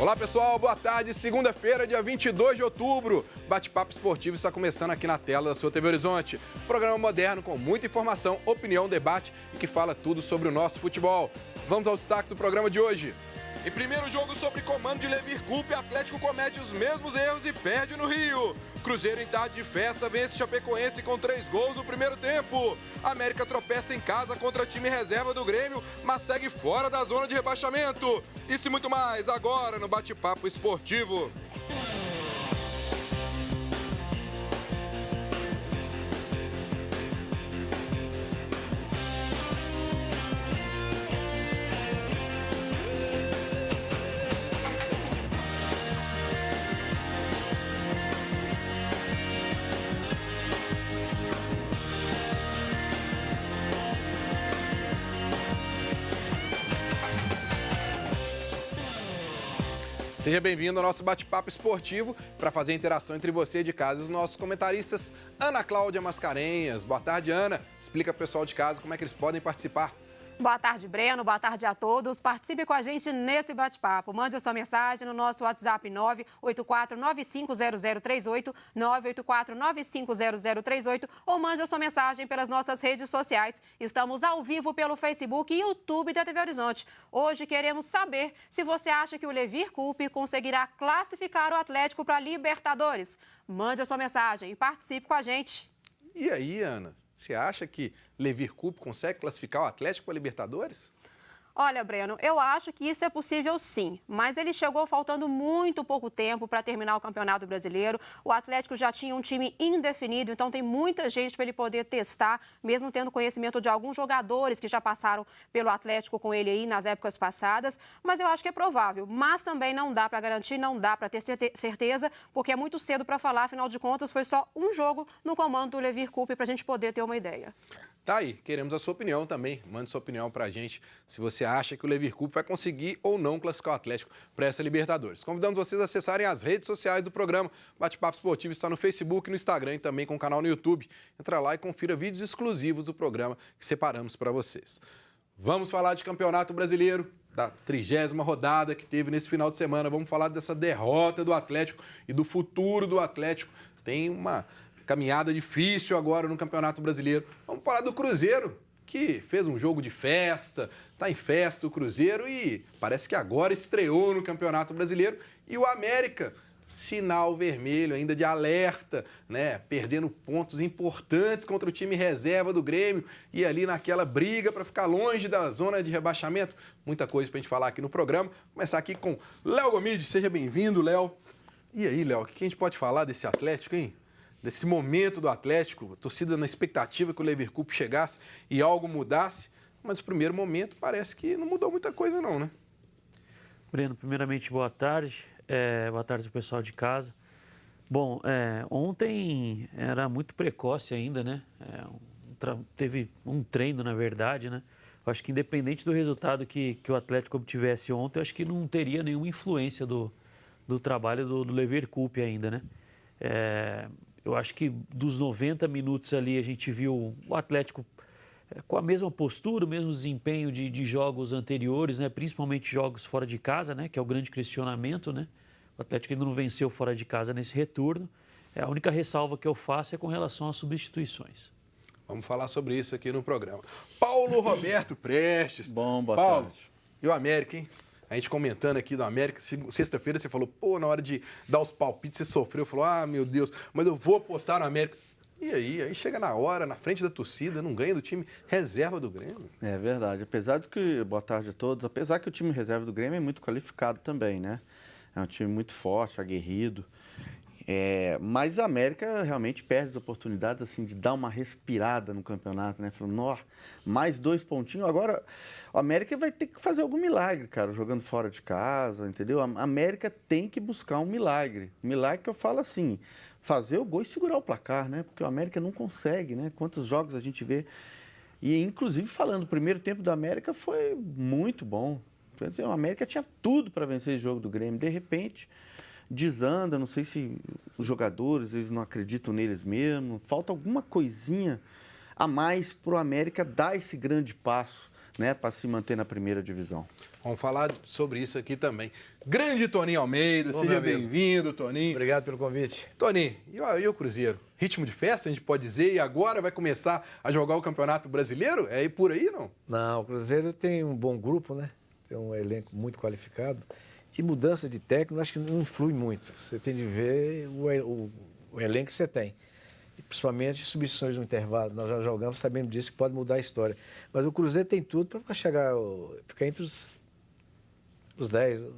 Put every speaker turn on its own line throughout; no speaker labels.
Olá pessoal, boa tarde. Segunda-feira, dia 22 de outubro. Bate-papo esportivo está começando aqui na tela da sua TV Horizonte. Programa moderno com muita informação, opinião, debate e que fala tudo sobre o nosso futebol. Vamos aos destaques do programa de hoje. Em primeiro jogo sob comando de Levir Coupe, Atlético comete os mesmos erros e perde no Rio. Cruzeiro em tarde de festa vence Chapecoense com 3 gols no primeiro tempo. América tropeça em casa contra time reserva do Grêmio, mas segue fora da zona de rebaixamento. Isso e muito mais agora no Bate-Papo Esportivo. Seja bem-vindo ao nosso bate-papo esportivo para fazer a interação entre você de casa e os nossos comentaristas. Ana Cláudia Mascarenhas. Boa tarde, Ana. Explica para o pessoal de casa como é que eles podem participar.
Boa tarde, Breno. Boa tarde a todos. Participe com a gente nesse bate-papo. Mande a sua mensagem no nosso WhatsApp 984-950038, 984-950038 ou mande a sua mensagem pelas nossas redes sociais. Estamos ao vivo pelo Facebook e YouTube da TV Horizonte. Hoje queremos saber se você acha que o Levir Coupe conseguirá classificar o Atlético para a Libertadores. Mande a sua mensagem e participe com a gente.
E aí, Ana? Você acha que Levir Coupe consegue classificar o Atlético para a Libertadores?
Olha, Breno, eu acho que isso é possível sim, mas ele chegou faltando muito pouco tempo para terminar o Campeonato Brasileiro. O Atlético já tinha um time indefinido, então tem muita gente para ele poder testar, mesmo tendo conhecimento de alguns jogadores que já passaram pelo Atlético com ele aí nas épocas passadas. Mas eu acho que é provável, mas também não dá para garantir, não dá para ter certeza, porque é muito cedo para falar, afinal de contas foi só um jogo no comando do Levir Coupe para a gente poder ter uma ideia.
Tá aí, queremos a sua opinião também. Mande sua opinião pra gente, se você acha que o Levir Coupe vai conseguir ou não classificar o Atlético para essa Libertadores. Convidamos vocês a acessarem as redes sociais do programa. Bate-Papo Esportivo está no Facebook, no Instagram e também com o canal no YouTube. Entra lá e confira vídeos exclusivos do programa que separamos para vocês. Vamos falar de Campeonato Brasileiro, da 30ª rodada que teve nesse final de semana. Vamos falar dessa derrota do Atlético e do futuro do Atlético. Tem uma caminhada difícil agora no Campeonato Brasileiro. Vamos falar do Cruzeiro, que fez um jogo de festa, está em festa o Cruzeiro e parece que agora estreou no Campeonato Brasileiro. E o América, sinal vermelho ainda de alerta, né? Perdendo pontos importantes contra o time reserva do Grêmio e ali naquela briga para ficar longe da zona de rebaixamento. Muita coisa para a gente falar aqui no programa. Vou começar aqui com Léo Gomide. Seja bem-vindo, Léo. E aí, Léo, o que a gente pode falar desse Atlético, hein? Desse momento do Atlético, a torcida na expectativa que o Levir Coupe chegasse e algo mudasse, mas o primeiro momento parece que não mudou muita coisa não, né?
Breno, primeiramente, boa tarde. Boa tarde ao pessoal de casa. Bom, ontem era muito precoce ainda, né? Teve um treino, na verdade, né? Eu acho que independente do resultado que o Atlético obtivesse ontem, eu acho que não teria nenhuma influência do trabalho do Levir Coupe ainda, né? Eu acho que dos 90 minutos ali a gente viu o Atlético com a mesma postura, o mesmo desempenho de jogos anteriores, né? Principalmente jogos fora de casa, né? Que é o grande questionamento, né? O Atlético ainda não venceu fora de casa nesse retorno. A única ressalva que eu faço é com relação às substituições.
Vamos falar sobre isso aqui no programa. Paulo Roberto Prestes.
Boa
Paulo,
tarde.
E o América, hein? A gente comentando aqui do América, sexta-feira você falou, pô, na hora de dar os palpites você sofreu, falou, ah, meu Deus, mas eu vou apostar no América. E aí chega na hora, na frente da torcida, não ganha do time reserva do Grêmio.
É verdade, boa tarde a todos, apesar que o time reserva do Grêmio é muito qualificado também, né? É um time muito forte, aguerrido. Mas a América realmente perde as oportunidades assim, de dar uma respirada no campeonato, né? Falando, nossa, mais 2 pontinhos. Agora, o América vai ter que fazer algum milagre, cara, jogando fora de casa, entendeu? A América tem que buscar um milagre. Milagre que eu falo assim, fazer o gol e segurar o placar, né? Porque o América não consegue, né? Quantos jogos a gente vê. E, inclusive, falando, o primeiro tempo do América foi muito bom. Quer dizer, o América tinha tudo para vencer esse jogo do Grêmio. De repente, desanda, não sei se os jogadores, eles não acreditam neles mesmo. Falta alguma coisinha a mais para o América dar esse grande passo, né, para se manter na primeira divisão.
Vamos falar sobre isso aqui também. Grande Toninho Almeida, seja bem-vindo, Toninho.
Obrigado pelo convite.
Toninho, e o Cruzeiro? Ritmo de festa, a gente pode dizer, e agora vai começar a jogar o Campeonato Brasileiro? É por aí, não?
Não, o Cruzeiro tem um bom grupo, né? Tem um elenco muito qualificado. E mudança de técnico, acho que não influi muito. Você tem de ver o elenco que você tem. E principalmente substituições no intervalo. Nós já jogamos sabendo disso, que pode mudar a história. Mas o Cruzeiro tem tudo para chegar, ficar entre os 10, o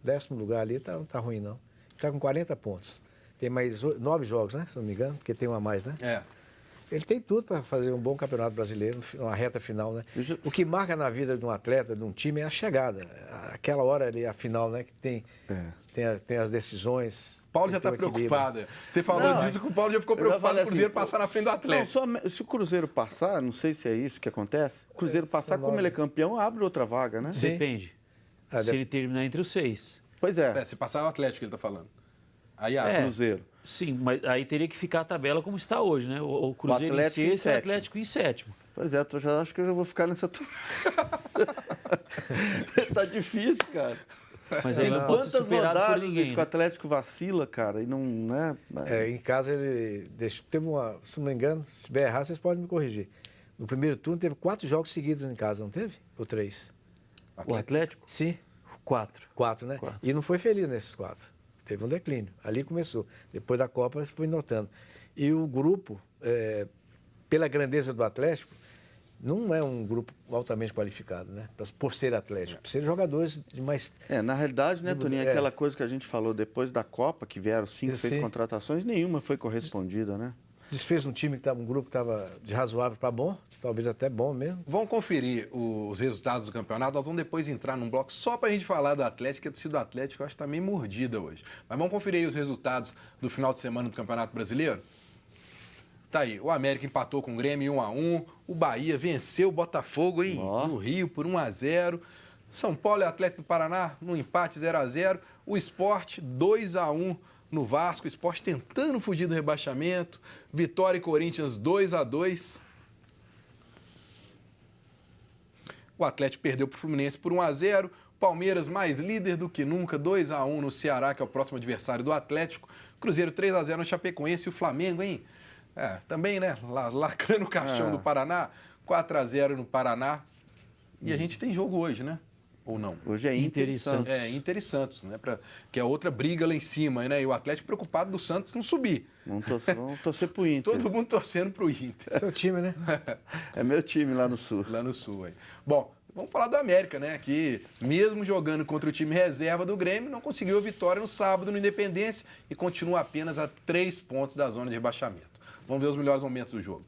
10º lugar ali, tá ruim não. Está com 40 pontos. Tem mais 9 jogos, né? Se não me engano, porque tem um a mais, né?
É.
Ele tem tudo para fazer um bom campeonato brasileiro, uma reta final, né? O que marca na vida de um atleta, de um time, é a chegada. Aquela hora ali, a final, né? Que tem as decisões.
Paulo já está preocupado. Você falou disso que o Paulo já ficou preocupado com o Cruzeiro passar na frente do Atlético.
Não, se o Cruzeiro passar, não sei se é isso que acontece, o Cruzeiro passar, como ele é campeão, abre outra vaga, né?
Sim.
Depende. Se ele terminar entre os 6.
Pois é.
Se passar o Atlético, ele está falando. Aí
Cruzeiro.
Sim, mas aí teria que ficar a tabela como está hoje, né? O Cruzeiro em sexto e o Atlético em sétimo.
Pois é, acho que eu já vou ficar nessa torcida. Tá difícil, cara.
Mas aí não pode ser
Quantas
superado por
rodadas
ninguém.
que o Atlético vacila, cara, e não, né?
Em casa ele teve se não me engano, se estiver errado, vocês podem me corrigir. No primeiro turno teve 4 jogos seguidos em casa, não teve? Ou 3?
O Atlético?
Sim.
4.
4, né?
4.
E não foi feliz nesses 4. Teve um declínio. Ali começou. Depois da Copa, foi notando. E o grupo, pela grandeza do Atlético, não é um grupo altamente qualificado, né? Por ser Atlético. Por ser jogadores de mais...
Na realidade, né, Toninho, aquela coisa que a gente falou depois da Copa, que vieram 5, 6 contratações, nenhuma foi correspondida, né?
Desfez um time um grupo que estava de razoável para bom, talvez até bom mesmo.
Vamos conferir os resultados do campeonato. Nós vamos depois entrar num bloco só para a gente falar do Atlético, que a torcida do Atlético eu acho que está meio mordida hoje. Mas vamos conferir aí os resultados do final de semana do Campeonato Brasileiro? Tá aí, o América empatou com o Grêmio 1-1, o Bahia venceu o Botafogo no Rio por 1-0. São Paulo e Atlético do Paraná no empate 0-0. O Sport 2-1 no Vasco, o Sport tentando fugir do rebaixamento. Vitória e Corinthians 2-2. O Atlético perdeu para o Fluminense por 1-0. Palmeiras mais líder do que nunca, 2-1 no Ceará, que é o próximo adversário do Atlético. Cruzeiro 3-0 no Chapecoense. E o Flamengo, hein? Também, né? Lacrando o caixão do Paraná. 4-0 no Paraná. E a gente tem jogo hoje, né? Ou não?
Hoje é Inter e Santos.
Inter e Santos, né? Que é outra briga lá em cima, né? E o Atlético preocupado do Santos não subir.
Vamos torcer pro Inter.
Todo mundo torcendo pro Inter.
Seu time, né?
É meu time lá no Sul.
Lá no Sul, aí. Bom, vamos falar do América, né? Que mesmo jogando contra o time reserva do Grêmio, não conseguiu a vitória no sábado no Independência e continua apenas a 3 pontos da zona de rebaixamento. Vamos ver os melhores momentos do jogo.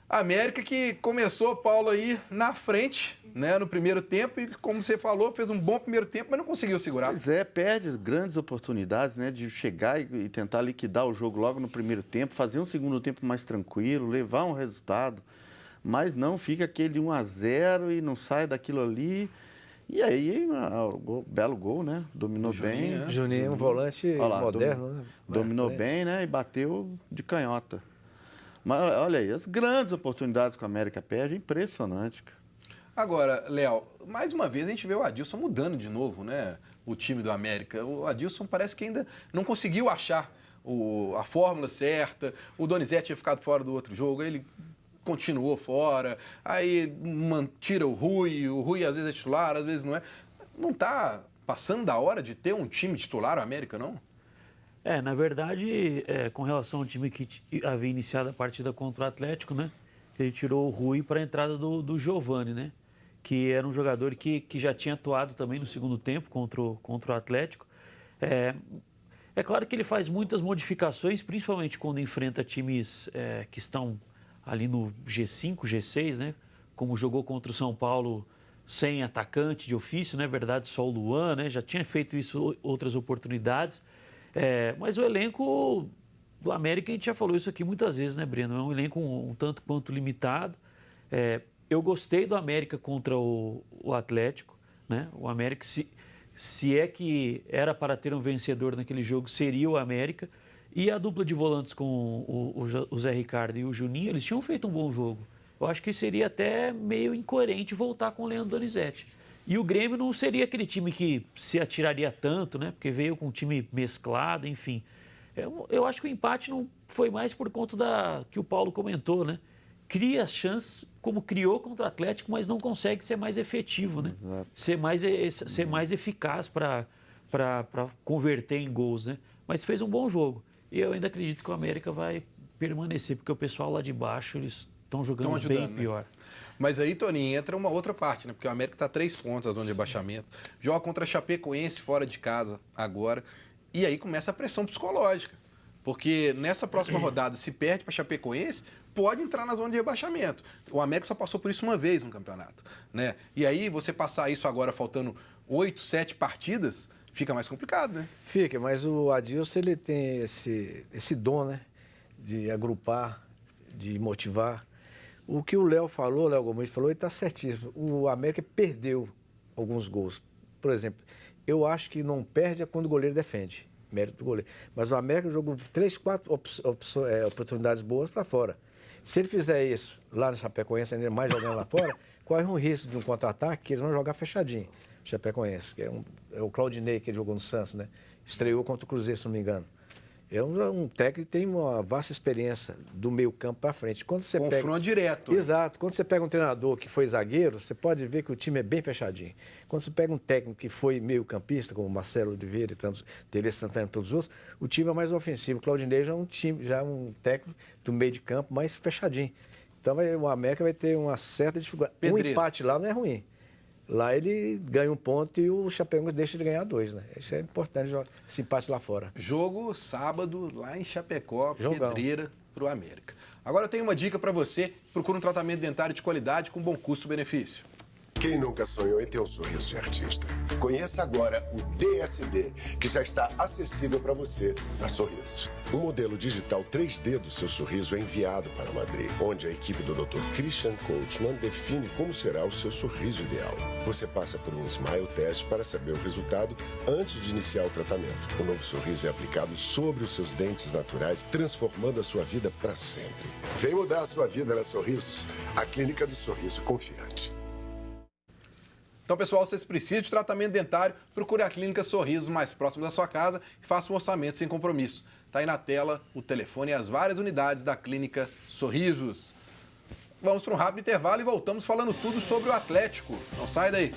A América que começou, Paulo, aí na frente, né, no primeiro tempo e, como você falou, fez um bom primeiro tempo, mas não conseguiu segurar.
Pois perde grandes oportunidades, né, de chegar e tentar liquidar o jogo logo no primeiro tempo, fazer um segundo tempo mais tranquilo, levar um resultado, mas não, fica aquele 1-0 e não sai daquilo ali. E aí, belo gol, né? Dominou bem.
Né?
Juninho, um volante moderno, né?
Dominou bem, né? E bateu de canhota. Mas olha aí, as grandes oportunidades que a América perde, impressionante.
Agora, Léo, mais uma vez a gente vê o Adilson mudando de novo, né? O time do América. O Adilson parece que ainda não conseguiu achar a fórmula certa. O Donizete tinha ficado fora do outro jogo, aí ele continuou fora, aí tira o Rui às vezes é titular, às vezes não é. Não está passando da hora de ter um time titular, o América, não?
Na verdade, com relação ao time que havia iniciado a partida contra o Atlético, né? Ele tirou o Rui para a entrada do Giovani, né? Que era um jogador que já tinha atuado também no segundo tempo contra o Atlético. É claro que ele faz muitas modificações, principalmente quando enfrenta times que estão ali no G5, G6, né? Como jogou contra o São Paulo sem atacante de ofício, né? Verdade, só o Luan, né? Já tinha feito isso outras oportunidades. Mas o elenco do América, a gente já falou isso aqui muitas vezes, né, Breno? É um elenco um tanto quanto limitado. Eu gostei do América contra o Atlético, né? O América, se é que era para ter um vencedor naquele jogo, seria o América. E a dupla de volantes com o Zé Ricardo e o Juninho, eles tinham feito um bom jogo. eu acho que seria até meio incoerente voltar com o Leandro Donizete. E o Grêmio não seria aquele time que se atiraria tanto, né? Porque veio com um time mesclado, enfim. Eu acho que o empate não foi mais por conta que o Paulo comentou, né? Cria as chances como criou contra o Atlético, mas não consegue ser mais efetivo, né?
Exato.
Ser mais eficaz para converter em gols, né? Mas fez um bom jogo. E eu ainda acredito que o América vai permanecer, porque o pessoal lá de baixo, eles estão jogando bem pior.
Né? Mas aí, Toninho, entra uma outra parte, né? Porque o América está 3 pontos na zona de rebaixamento. Joga contra a Chapecoense fora de casa agora. E aí começa a pressão psicológica. Porque nessa próxima rodada, se perde para a Chapecoense, pode entrar na zona de rebaixamento. O América só passou por isso uma vez no campeonato, né? E aí você passar isso agora faltando 8, 7 partidas, fica mais complicado, né?
Fica, mas o Adilson, ele tem esse dom, né? De agrupar, de motivar. O que o Léo Gomes falou, ele está certíssimo. O América perdeu alguns gols. Por exemplo, eu acho que não perde é quando o goleiro defende. Mérito do goleiro. Mas o América jogou 3, 4 oportunidades boas para fora. Se ele fizer isso lá no Chapecoense, ainda mais jogando lá fora, corre um risco de um contra-ataque que eles vão jogar fechadinho. Chapecoense, que é o Claudinei que ele jogou no Santos, né? Estreou contra o Cruzeiro, se não me engano. É um técnico que tem uma vasta experiência do meio campo para frente. Quando você
Confronto direto. Né?
Exato. Quando você pega um treinador que foi zagueiro, você pode ver que o time é bem fechadinho. Quando você pega um técnico que foi meio campista, como Marcelo Oliveira e tantos, Tele Santana e todos os outros, o time é mais ofensivo. O Claudinei já é um técnico do meio de campo mais fechadinho. Então o América vai ter uma certa dificuldade.
Pedreiro.
Um empate lá não é ruim. Lá ele ganha 1 ponto e o Chapecoense deixa de ganhar 2, né? Isso é importante, esse empate lá fora.
Jogo sábado lá em Chapecó,
Jogão.
pedreira para o América. Agora eu tenho uma dica para você, procura um tratamento dentário de qualidade com bom custo-benefício.
Quem nunca sonhou em ter um sorriso de artista? Conheça agora o DSD, que já está acessível para você na Sorrisos. Um modelo digital 3D do seu sorriso é enviado para Madrid, onde a equipe do Dr. Christian Coachman define como será o seu sorriso ideal. Você passa por um Smile Test para saber o resultado antes de iniciar o tratamento. O novo sorriso é aplicado sobre os seus dentes naturais, transformando a sua vida para sempre. Vem mudar a sua vida na Sorrisos, a clínica do sorriso confiante.
Então, pessoal, vocês precisam de tratamento dentário, procure a Clínica Sorrisos mais próximo da sua casa e faça um orçamento sem compromisso. Está aí na tela o telefone e as várias unidades da Clínica Sorrisos. Vamos para um rápido intervalo e voltamos falando tudo sobre o Atlético. Não sai daí.